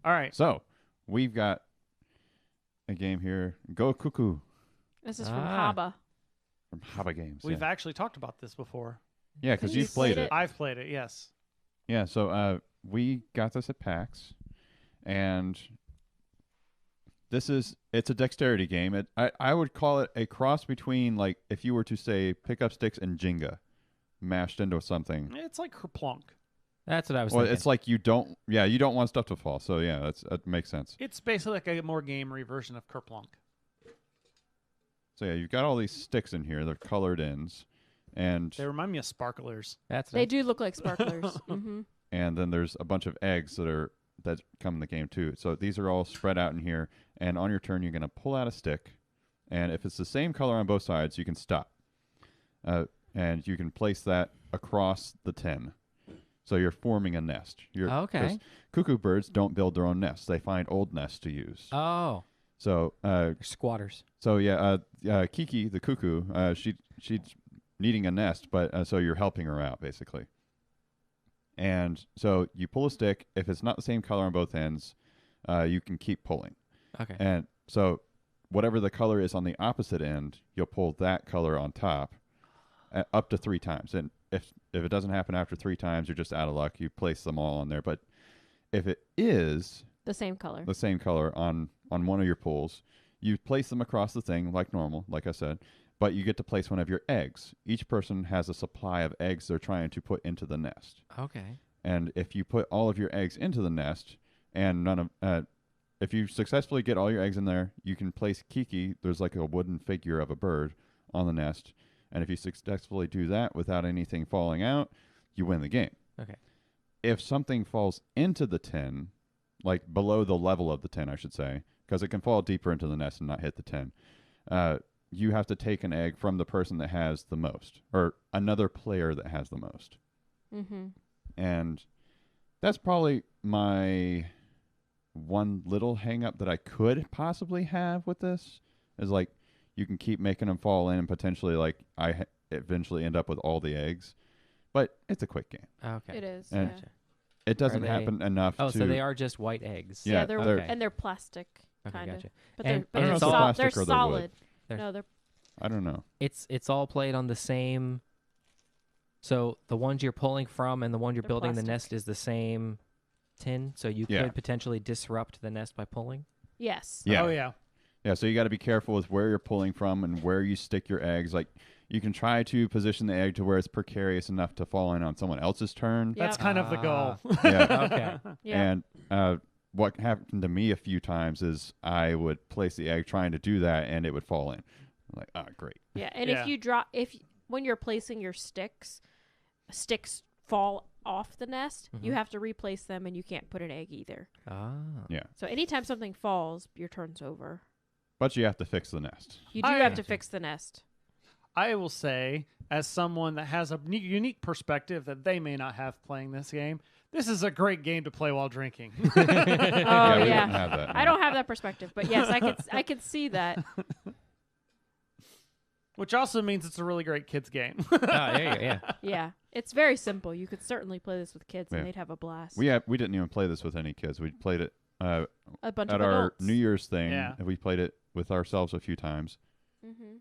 All right. So we've got a game here. Go Cuckoo This is from Ah. Haba. from Haba Games. We've yeah, actually talked about this before. because You've you've played played it. I've played it, yes. Yeah, so we got this at PAX, and it's a dexterity game. I would call it a cross between, like, if you were to say pick up sticks and Jenga mashed into something. It's like Kerplunk. That's what I was Well, thinking. it's like you don't want stuff to fall. So yeah, that makes sense. It's basically like a more gamery version of Kerplunk. So yeah, you've got all these sticks in here. They're colored ends, and They remind me of sparklers. That's They nice. do look like sparklers. Mm-hmm. and then there's a bunch of eggs that come in the game too. So these are all spread out in here, and on your turn you're going to pull out a stick, and if it's the same color on both sides, you can stop, and you can place that across the tin. So you're forming a nest. Okay. 'cause cuckoo birds don't build their own nests; they find old nests to use. Oh, So they're squatters. so yeah, Kiki the cuckoo, she's needing a nest, but so you're helping her out basically. And so you pull a stick. If it's not the same color on both ends, you can keep pulling. Okay. And so whatever the color is on the opposite end, you'll pull that color on top up to 3 times. And if it doesn't happen after 3 times, you're just out of luck. You place them all on there. But if it is The same color. the same color on one of your pulls, you place them across the thing like normal, like I said, but you get to place one of your eggs. Each person has a supply of eggs they're trying to put into the nest. Okay. And if you put all of your eggs into the nest and if you successfully get all your eggs in there, you can place Kiki, there's like a wooden figure of a bird on the nest. And if you successfully do that without anything falling out, you win the game. Okay. If something falls into the tin, like below the level of the tin, I should say, because it can fall deeper into the nest and not hit the tin, you have to take an egg from the person that has the most, or another player that has the most. Mm-hmm. And that's probably my one little hang up that I could possibly have with this, is like you can keep making them fall in and potentially like eventually end up with all the eggs. But it's a quick game. Okay. It is. And- Yeah. Gotcha. It doesn't they- happen enough Oh, to... so they are just white eggs. Yeah, they're okay. and they're plastic, Okay, kind of. gotcha. But And- they're and they're, it's all plastic they're or they're wood? solid. They're- No, they're I don't know. It's all played on the same. So the ones you're pulling from and the one you're They're building the plastic. nest is the same tin. So you Yeah. could potentially disrupt the nest by pulling. yes. Yeah. Oh, yeah. Yeah, so you got to be careful with where you're pulling from and where you stick your eggs. Like, you can try to position the egg to where it's precarious enough to fall in on someone else's turn. Yeah. That's kind of the goal. Yeah. Okay. Yeah. And what happened to me a few times is I would place the egg trying to do that, and it would fall in. I'm like, ah, great. Yeah, and Yeah. if you drop, when you're placing your sticks fall off the nest, you have to replace them, and you can't put an egg either. Ah. Yeah. So anytime something falls, your turn's over. But you have to fix the nest. You do I- have to fix the nest. I will say, as someone that has a unique perspective that they may not have playing this game, this is a great game to play while drinking. Oh we yeah, don't have that. I don't have that perspective, but yes, I could see that. Which also means it's a really great kids game. Oh, there you go. Yeah. Yeah, it's very simple. You could certainly play this with kids, Yeah. and they'd have a blast. We didn't even play this with any kids. We played it a bunch at of our adults. New Year's thing. Yeah. And we played it with ourselves a few times. Mm-hmm.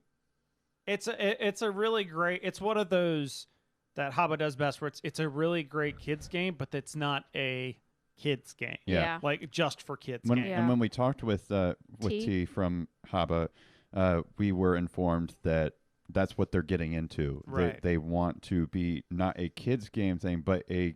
It's a really great. It's one of those that Haba does best, where it's a really great kids game, but it's not a kids game. Yeah. Like just for kids When, game. Yeah. And when we talked with T. T from Haba, we were informed that that's what they're getting into. Right. They want to be not a kids game thing, but a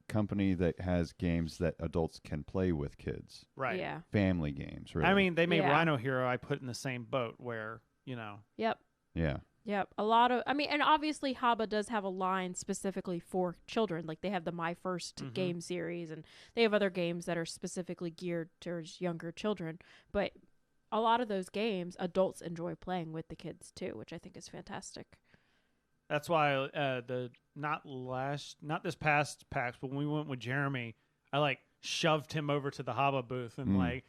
company that has games that adults can play with kids. Right. Yeah. Family games, really. I mean, they made Yeah. Rhino Hero. I put in the same boat where Yep. yeah. Yep. A lot of. I mean, and obviously Haba does have a line specifically for children. Like they have the My 1st game series, and they have other games that are specifically geared towards younger children. But a lot of those games, adults enjoy playing with the kids too, which I think is fantastic. That's why not this past PAX, but when we went with Jeremy, I like shoved him over to the Haba booth and like,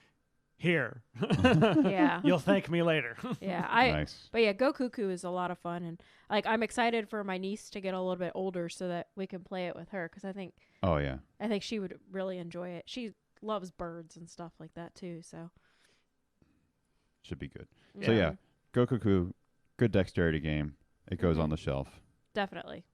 here, Yeah. you'll thank me later. Yeah. Nice. But yeah, Go Cuckoo is a lot of fun, and like I'm excited for my niece to get a little bit older so that we can play it with her, because I think Oh, yeah. she would really enjoy it. loves birds and stuff like that too. So Should be good. So yeah, Mhm. Gokoku, good dexterity game. It goes Mhm. on the shelf. Definitely.